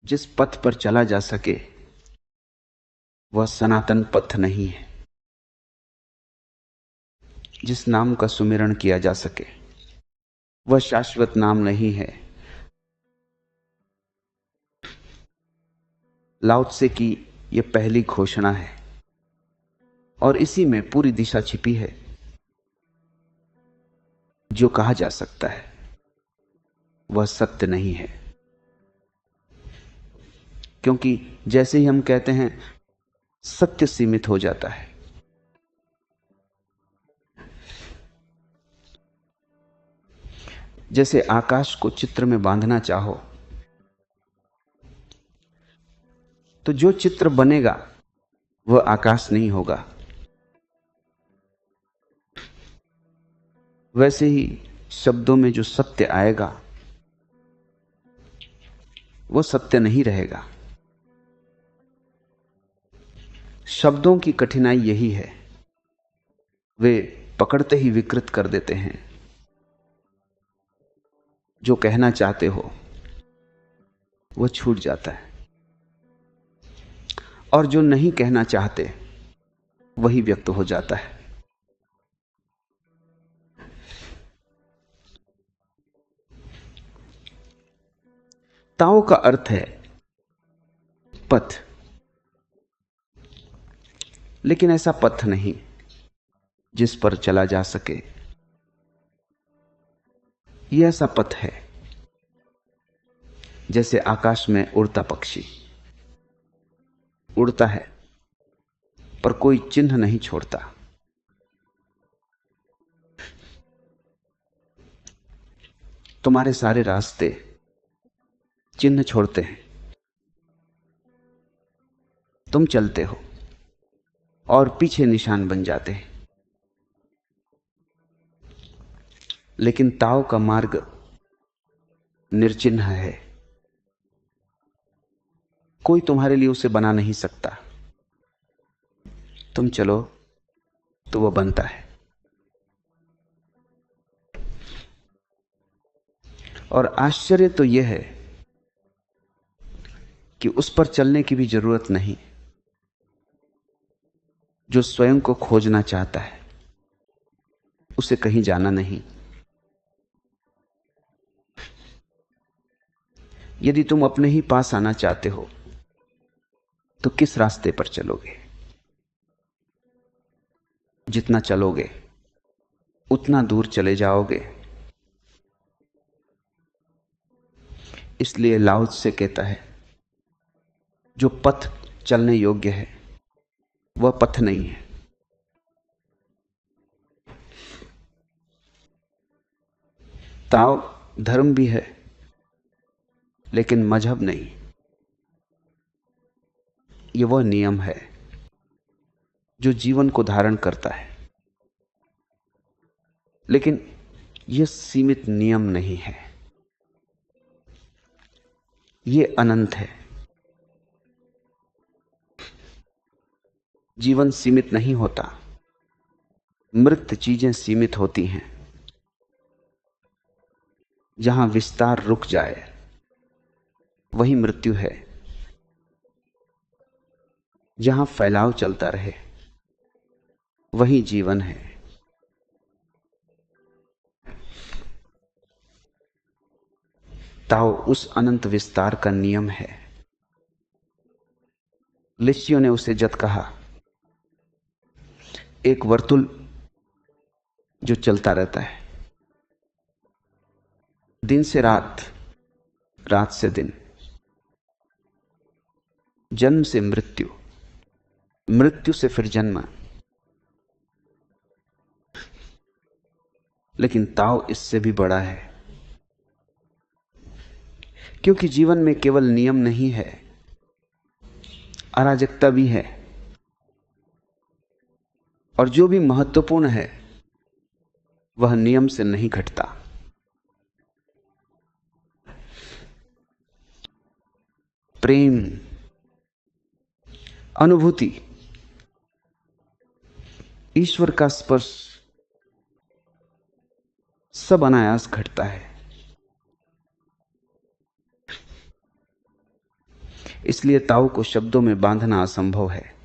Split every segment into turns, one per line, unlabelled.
जिस पथ पर चला जा सके वह सनातन पथ नहीं है। जिस नाम का सुमिरन किया जा सके वह शाश्वत नाम नहीं है। लाओ त्से की यह पहली घोषणा है और इसी में पूरी दिशा छिपी है। जो कहा जा सकता है वह सत्य नहीं है, क्योंकि जैसे ही हम कहते हैं सत्य सीमित हो जाता है। जैसे आकाश को चित्र में बांधना चाहो तो जो चित्र बनेगा वह आकाश नहीं होगा। वैसे ही शब्दों में जो सत्य आएगा वो सत्य नहीं रहेगा। शब्दों की कठिनाई यही है, वे पकड़ते ही विकृत कर देते हैं। जो कहना चाहते हो वो छूट जाता है और जो नहीं कहना चाहते वही व्यक्त हो जाता है। ताओ का अर्थ है पथ, लेकिन ऐसा पथ नहीं जिस पर चला जा सके। यह ऐसा पथ है जैसे आकाश में उड़ता पक्षी उड़ता है पर कोई चिन्ह नहीं छोड़ता। तुम्हारे सारे रास्ते चिन्ह छोड़ते हैं। तुम चलते हो और पीछे निशान बन जाते हैं, लेकिन ताओ का मार्ग निर्चिन्ह है। कोई तुम्हारे लिए उसे बना नहीं सकता। तुम चलो तो वह बनता है। और आश्चर्य तो यह है कि उस पर चलने की भी जरूरत नहीं। जो स्वयं को खोजना चाहता है उसे कहीं जाना नहीं। यदि तुम अपने ही पास आना चाहते हो तो किस रास्ते पर चलोगे? जितना चलोगे उतना दूर चले जाओगे। इसलिए लाओ त्से कहता है जो पथ चलने योग्य है वह पथ नहीं है। ताओ धर्म भी है लेकिन मजहब नहीं। यह वह नियम है जो जीवन को धारण करता है, लेकिन यह सीमित नियम नहीं है। यह अनंत है। जीवन सीमित नहीं होता, मृत चीजें सीमित होती हैं। जहां विस्तार रुक जाए वही मृत्यु है। जहां फैलाव चलता रहे वही जीवन है। ताओ उस अनंत विस्तार का नियम है। लिस्सियों ने उसे जत कहा, एक वर्तुल जो चलता रहता है, दिन से रात, रात से दिन, जन्म से मृत्यु, मृत्यु से फिर जन्म। लेकिन ताओ इससे भी बड़ा है, क्योंकि जीवन में केवल नियम नहीं है, अराजकता भी है। और जो भी महत्वपूर्ण है वह नियम से नहीं घटता। प्रेम, अनुभूति, ईश्वर का स्पर्श सब अनायास घटता है। इसलिए ताओ को शब्दों में बांधना असंभव है।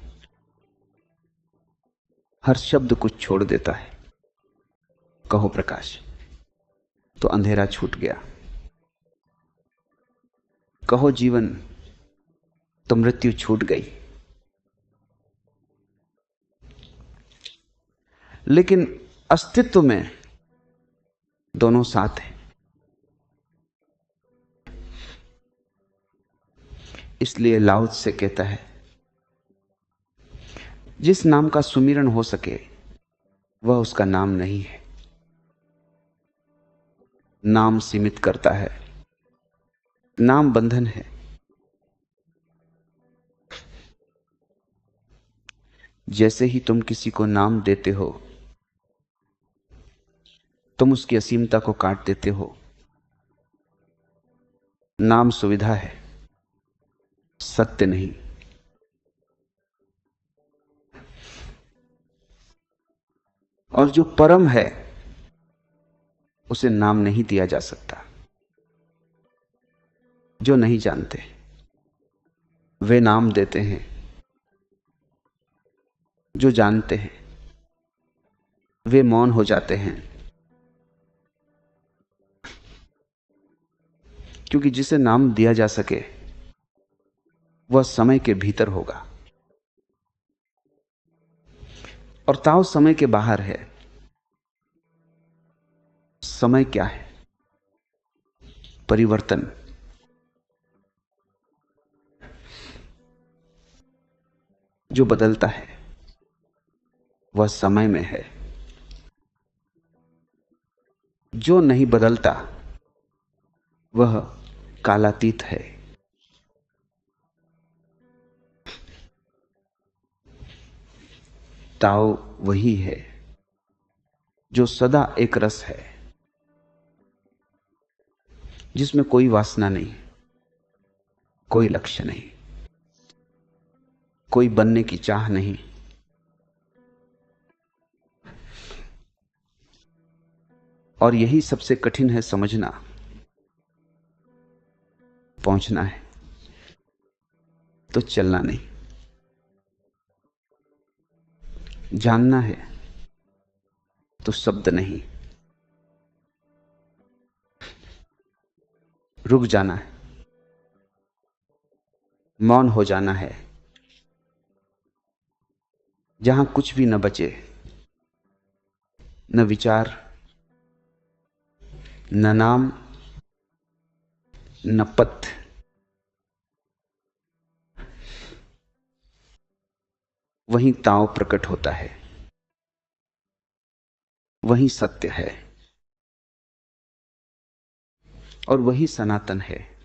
हर शब्द कुछ छोड़ देता है। कहो प्रकाश, तो अंधेरा छूट गया। कहो जीवन, तो मृत्यु छूट गई। लेकिन अस्तित्व में दोनों साथ हैं। इसलिए लाओ से कहता है, जिस नाम का सुमिरन हो सके वह उसका नाम नहीं है। नाम सीमित करता है, नाम बंधन है। जैसे ही तुम किसी को नाम देते हो, तुम उसकी असीमता को काट देते हो। नाम सुविधा है, सत्य नहीं। और जो परम है उसे नाम नहीं दिया जा सकता। जो नहीं जानते वे नाम देते हैं, जो जानते हैं वे मौन हो जाते हैं। क्योंकि जिसे नाम दिया जा सके वह समय के भीतर होगा, और ताओ समय के बाहर है। समय क्या है? परिवर्तन। जो बदलता है वह समय में है, जो नहीं बदलता वह कालातीत है। ताओ वही है जो सदा एक रस है, जिसमें कोई वासना नहीं, कोई लक्ष्य नहीं, कोई बनने की चाह नहीं। और यही सबसे कठिन है समझना। पहुंचना है तो चलना नहीं, जानना है तो शब्द नहीं, रुक जाना है, मौन हो जाना है। जहां कुछ भी न बचे, न विचार, न नाम, न पथ, वहीं ताओ प्रकट होता है, वही सत्य है और वही सनातन है।